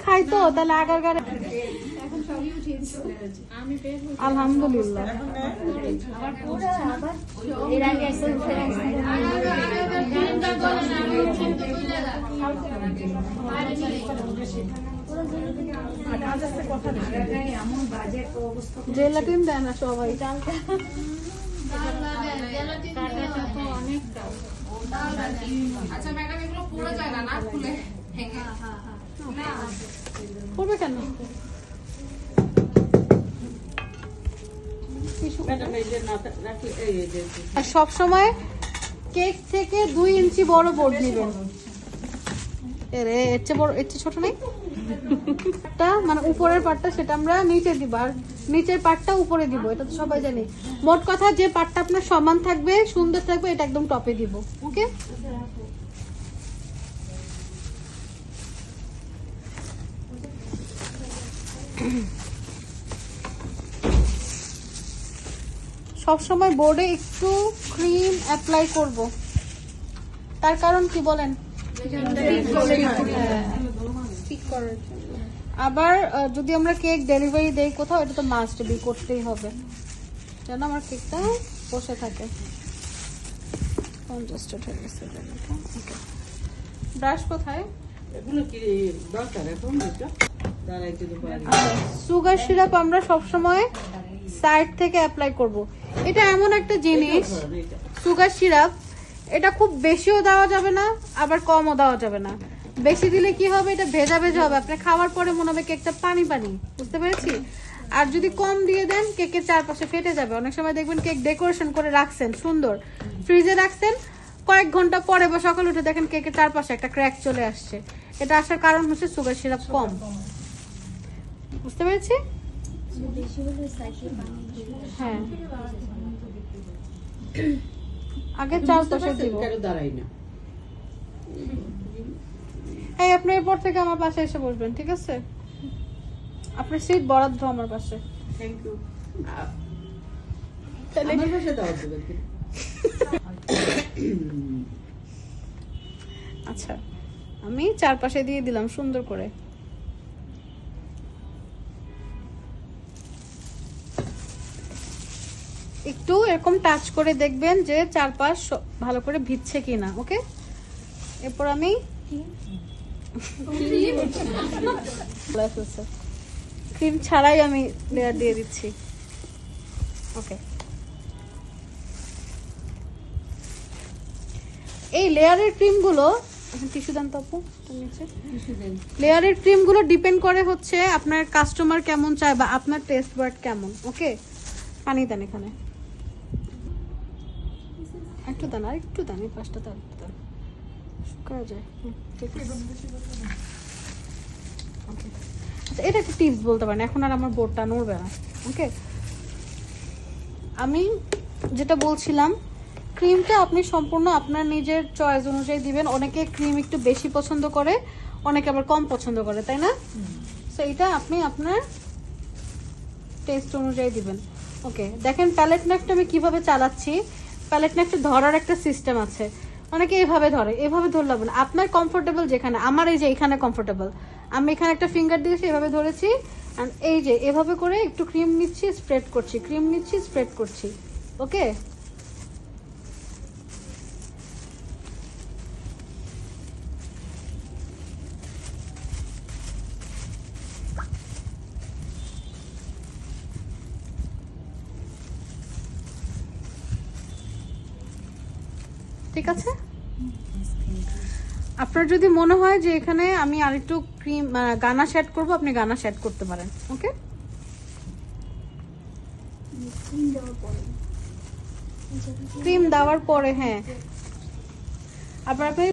খাই তো তাহলে আগার আলহামদুলিল্লাহ। জেলাটিন দেয় না সবাই। পড়বে কেন? আর সব সময় কেক থেকে 2 ইঞ্চি বড় বোর্ড নেবেন। এরে এর চেয়ে ছোট নেই? মানে উপরের পার্টটা সেটা আমরা নিচে দিব, আর নিচের পার্টটা উপরে দিব, এটা তো সবাই জানি। মোট কথা যে পার্টটা আপনার সমান থাকবে, সুন্দর থাকবে, এটা একদম টপে দিব। ওকে, সব সময় বোর্ডে একটু ক্রিম অ্যাপ্লাই করব, তার কারণ কি বলেন? আবার যদি আমরা কেক ডেলিভারি দেই কোথাও, এটা তো মাস্ট বি করতেই হবে যেন আমার কেকটা বসে থাকে। ব্রাশ কোথায়? সুগার সিরাপ আমরা সবসময় সাইড থেকে অ্যাপ্লাই করব। এটা এমন একটা জিনিস, সুগার সিরাপ, এটা খুব বেশিও দেওয়া যাবে না, আবার কমও দেওয়া যাবে না। বেশি দিলে কি হবে, এটা ভেজা ভেজা হবে, আপনি খাওয়ার পরে মনে হবে কেকটা পানি পানি, বুঝতে পেরেছি? আর যদি কম দিয়ে দেন, কেকের চারপাশে ফেটে যাবে। অনেক সময় দেখবেন কেক ডেকোরেশন করে রাখছেন সুন্দর, ফ্রিজে রাখছেন, কয়েক ঘন্টা পরে বা সকালে উঠে দেখেন কেকের চারপাশে একটা ক্র্যাক চলে আসছে। এটা আসার কারণ হচ্ছে সুগার সিরাপ কম, বুঝতে পেরেছি? হ্যাঁ, আগে চারপাশে দিব। এই আপনি এরপর থেকে আমার পাশে এসে বসবেন, ঠিক আছে? আপনার সিট বরাদ্দ আমার পাশে। Thank you. আমার পাশে দাও দেবেন। আচ্ছা, আমি চারপাশে দিয়ে দিলাম সুন্দর করে। একটু এরকম টাচ করে দেখবেন যে চারপাশ ভালো করে ভিজছে কিনা। ওকে, এরপর আমি ক্রিম ছাড়াই আমি লেয়ার দিয়ে দিচ্ছি। ওকে, এই লেয়ারের ক্রিমগুলো, টিস্যু দেন তো আপু, লেয়ারের ক্রিমগুলো ডিপেন্ড করে হচ্ছে আপনার কাস্টমার কেমন চায় বা আপনার টেস্ট বাড কেমন। ওকে, পানি দেন এখানে, একটু দেন, আর একটু দেন, এই পাশটা দেন, শুকায় যায়। আচ্ছা, এটা একটা টিপস বলতে পারেন, এখন আর আমার বোর্ডটা নড়বে না। ওকে, আমি যেটা বলছিলাম, ক্রিমটা আপনি সম্পূর্ণ আপনার নিজের চয়েস অনুযায়ী দিবেন। অনেকে ক্রিম একটু বেশি পছন্দ করে, অনেকে আবার কম পছন্দ করে, তাই না? সো এটা আপনি আপনার টেস্ট অনুযায়ী দিবেন। ওকে, দেখেন প্যালেট নাইফটা আমি কিভাবে চালাচ্ছি। প্যালেট নাইফটা ধরার একটা সিস্টেম আছে, অনেকে এভাবে ধরে, এভাবে ধরলে হবে না। আপনার কমফোর্টেবল যেখানে, আমার এই যে এখানে কমফোর্টেবল, আমি এখানে একটা ফিঙ্গার দিয়েছি, এভাবে ধরেছি, আর এই যে এভাবে করে একটু ক্রিম নিচ্ছি, স্প্রেড করছি, ক্রিম নিচ্ছি, স্প্রেড করছি। ওকে, ঠিক আছে? আপনার যদি মনে হয় যে এখানে আমি আরেকটু ক্রিম গানাশ অ্যাড করব, আপনি গানাশ অ্যাড করতে পারেন। ওকে, ক্রিম দেওয়ার পরে, হ্যাঁ, আপনার